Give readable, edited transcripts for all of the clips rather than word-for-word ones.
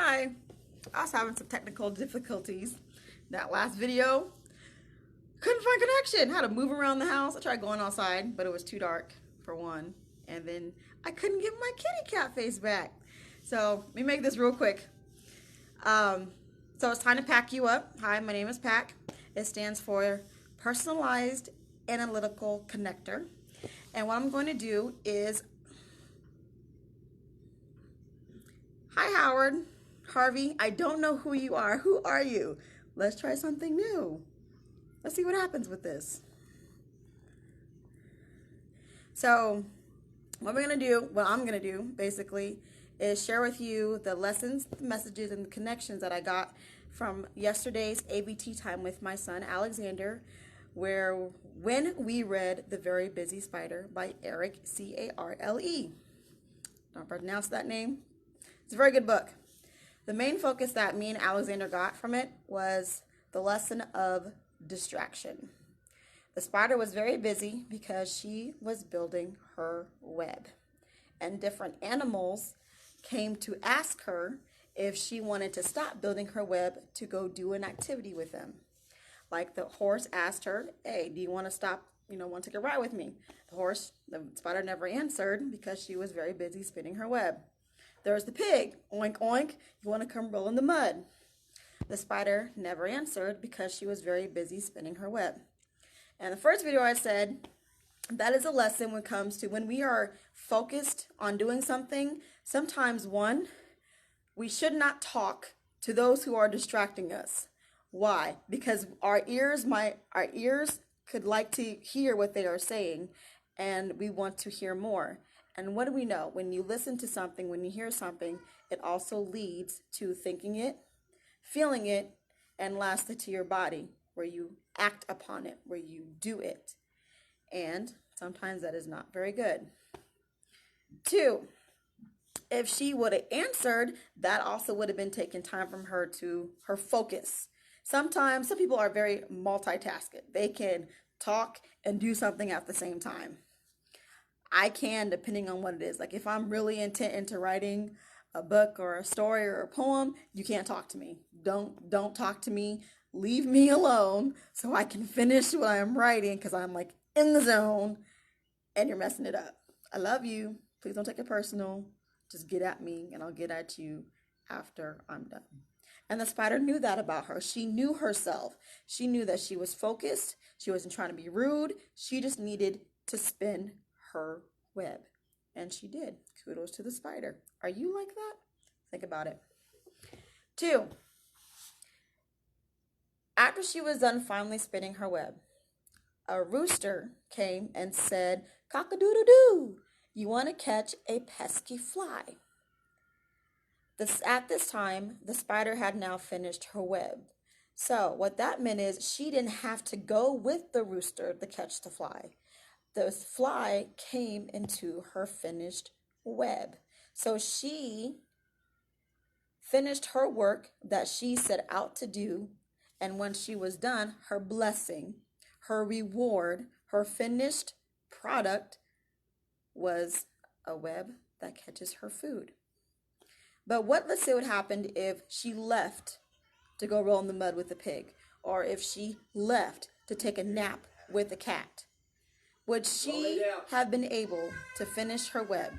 Hi, I was having some technical difficulties. That last video, couldn't find connection. Had to move around the house. I tried going outside, but it was too dark for one. And then I couldn't get my kitty cat face back. So let me make this real quick. So it's time to pack you up. Hi, my name is PAC. It stands for Personalized Analytical Connector. And what I'm going to do is, hi Howard, Harvey, I don't know who you are. Who are you? Let's try something new. Let's see what happens with this. So what I'm gonna do basically is share with you the lessons, the messages, and the connections that I got from yesterday's AVT time with my son Alexander, when we read The Very Busy Spider by Eric Carle. Don't pronounce that name. It's a very good book. The main focus that me and Alexander got from it was the lesson of distraction. The spider was very busy because she was building her web, and different animals came to ask her if she wanted to stop building her web to go do an activity with them. Like the horse asked her, hey, do you want to stop, want to take a ride with me? The spider never answered because she was very busy spinning her web. There's the pig, oink, oink, you want to come roll in the mud? The spider never answered because she was very busy spinning her web. And the first video I said, that is a lesson when it comes to when we are focused on doing something. Sometimes we should not talk to those who are distracting us. Why? Because our ears could like to hear what they are saying, and we want to hear more. And what do we know? When you listen to something, when you hear something, it also leads to thinking it, feeling it, and lastly to your body, where you act upon it, where you do it. And sometimes that is not very good. 2, if she would have answered, that also would have been taking time from her to her focus. Sometimes some people are very multitasking. They can talk and do something at the same time. I can, depending on what it is. Like if I'm really intent into writing a book or a story or a poem, you can't talk to me. Don't talk to me. Leave me alone so I can finish what I'm writing, because I'm like in the zone and you're messing it up. I love you. Please don't take it personal. Just get at me and I'll get at you after I'm done. And the spider knew that about her. She knew herself. She knew that she was focused. She wasn't trying to be rude. She just needed to spin her web. And she did. Kudos to the spider. Are you like that? Think about it. 2, after she was done finally spinning her web, a rooster came and said, cock-a-doodle-doo, you want to catch a pesky fly. At this time, the spider had now finished her web. So what that meant is she didn't have to go with the rooster to catch the fly. The fly came into her finished web. So she finished her work that she set out to do. And when she was done, her blessing, her reward, her finished product was a web that catches her food. But let's say what happened if she left to go roll in the mud with the pig, or if she left to take a nap with the cat. Would she have been able to finish her web?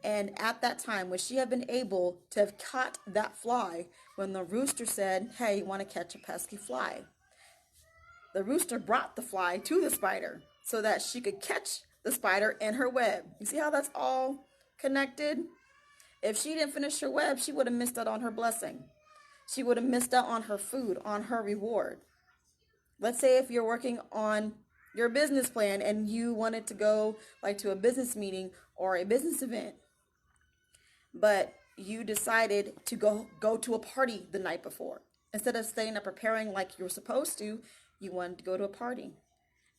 And at that time, would she have been able to have caught that fly when the rooster said, hey, you want to catch a pesky fly? The rooster brought the fly to the spider so that she could catch the spider in her web. You see how that's all connected? If she didn't finish her web, she would have missed out on her blessing. She would have missed out on her food, on her reward. Let's say if you're working on your business plan and you wanted to go like to a business meeting or a business event, but you decided to go to a party the night before. Instead of staying up preparing like you were supposed to, you wanted to go to a party.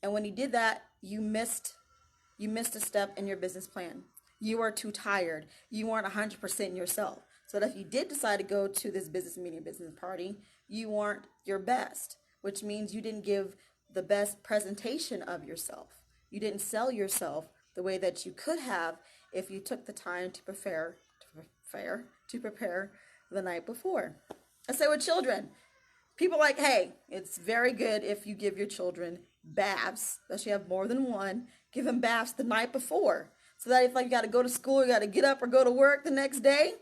And when you did that, you missed a step in your business plan. You were too tired. You weren't 100% yourself. So that if you did decide to go to this business meeting, business party, you weren't your best, which means you didn't give the best presentation of yourself. You didn't sell yourself the way that you could have if you took the time to prepare the night before. I say with children, people like, hey, it's very good if you give your children baths, especially have more than one, give them baths the night before. So that if like you got to go to school, you got to get up or go to work the next day,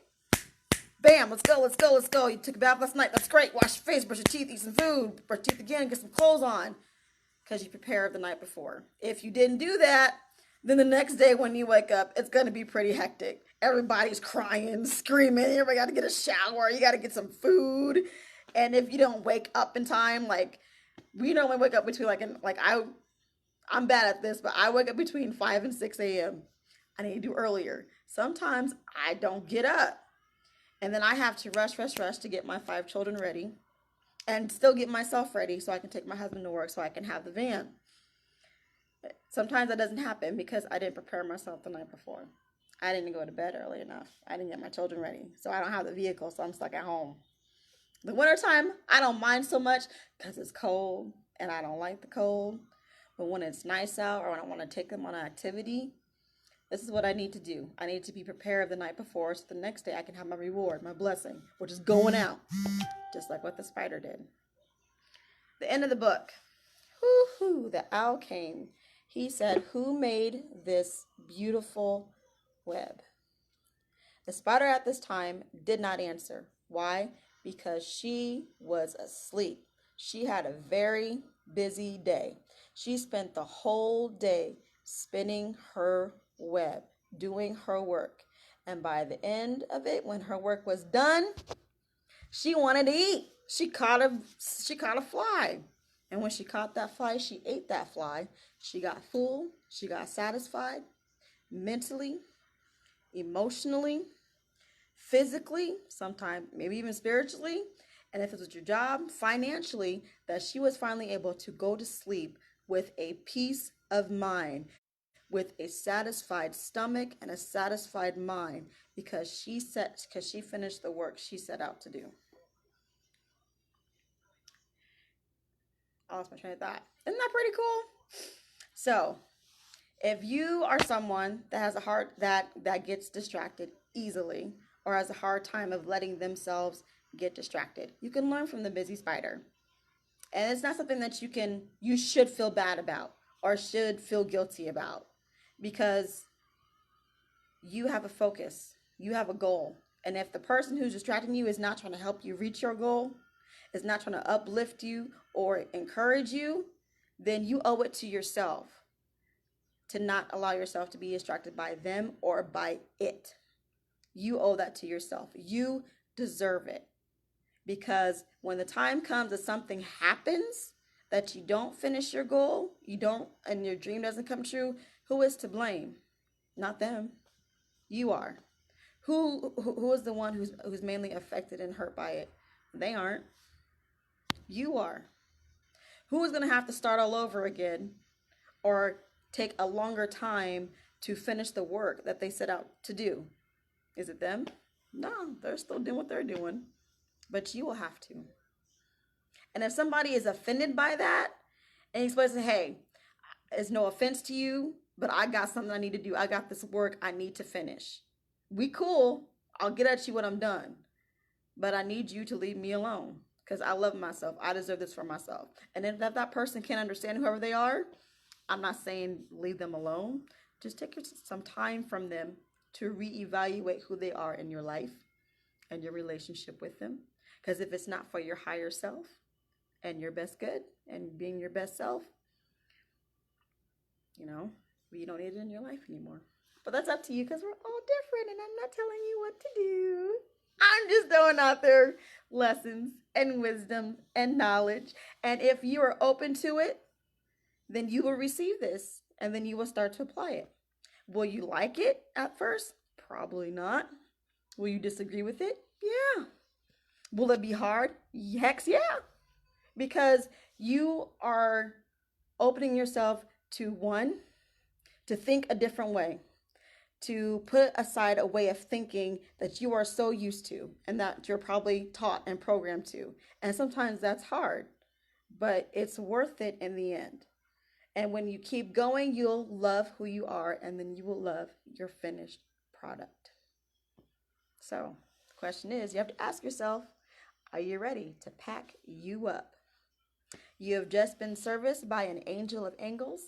bam, let's go, let's go, let's go. You took a bath last night, that's great. Wash your face, brush your teeth, eat some food, brush your teeth again, get some clothes on, because you prepared the night before. If you didn't do that, then the next day when you wake up, it's going to be pretty hectic. Everybody's crying, screaming. Everybody got to get a shower. You got to get some food. And if you don't wake up in time, like we normally wake up between I'm bad at this, but I wake up between 5 and 6 a.m. I need to do earlier. Sometimes I don't get up. And then I have to rush to get my 5 children ready and still get myself ready so I can take my husband to work so I can have the van. Sometimes that doesn't happen because I didn't prepare myself the night before. I didn't go to bed early enough. I didn't get my children ready. So I don't have the vehicle, so I'm stuck at home. The wintertime, I don't mind so much because it's cold and I don't like the cold. But when it's nice out or when I want to take them on an activity, this is what I need to do. I need to be prepared the night before so the next day I can have my reward, my blessing, which is going out, just like what the spider did. The end of the book. Hoo-hoo, the owl came. He said, who made this beautiful web? The spider at this time did not answer. Why? Because she was asleep. She had a very busy day. She spent the whole day spinning her web, doing her work. And by the end of it, when her work was done, she wanted to eat. She caught a fly. And when she caught that fly, she ate that fly. She got full. She got satisfied mentally, emotionally, physically, sometimes maybe even spiritually. And if it was your job, financially, that she was finally able to go to sleep with a peace of mind, with a satisfied stomach and a satisfied mind, because she finished the work she set out to do. I lost my train of thought. Isn't that pretty cool? So, if you are someone that has a heart that gets distracted easily or has a hard time of letting themselves get distracted, you can learn from the busy spider. And it's not something that you should feel bad about or should feel guilty about, because you have a focus, you have a goal. And if the person who's distracting you is not trying to help you reach your goal, is not trying to uplift you or encourage you, then you owe it to yourself to not allow yourself to be distracted by them or by it. You owe that to yourself. You deserve it. Because when the time comes that something happens, that you don't finish your goal, and your dream doesn't come true, who is to blame? Not them. You are. Who is the one who's mainly affected and hurt by it? They aren't. You are. Who is going to have to start all over again or take a longer time to finish the work that they set out to do? Is it them? No, they're still doing what they're doing. But you will have to. And if somebody is offended by that, and you're supposed to say, hey, it's no offense to you, but I got something I need to do. I got this work I need to finish. We cool. I'll get at you when I'm done. But I need you to leave me alone, because I love myself. I deserve this for myself. And if that person can't understand whoever they are, I'm not saying leave them alone. Just take some time from them to reevaluate who they are in your life and your relationship with them. Because if it's not for your higher self and your best good and being your best self, you don't need it in your life anymore. But that's up to you, because we're all different and I'm not telling you what to do. I'm just throwing out there lessons and wisdom and knowledge. And if you are open to it, then you will receive this and then you will start to apply it. Will you like it at first? Probably not. Will you disagree with it? Yeah. Will it be hard? Heck yeah. Because you are opening yourself to think a different way, to put aside a way of thinking that you are so used to and that you're probably taught and programmed to. And sometimes that's hard, but it's worth it in the end. And when you keep going, you'll love who you are, and then you will love your finished product. So Question is, you have to ask yourself, are you ready to pack you up? You have just been serviced by an angel of angels.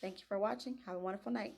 Thank you for watching. Have a wonderful night.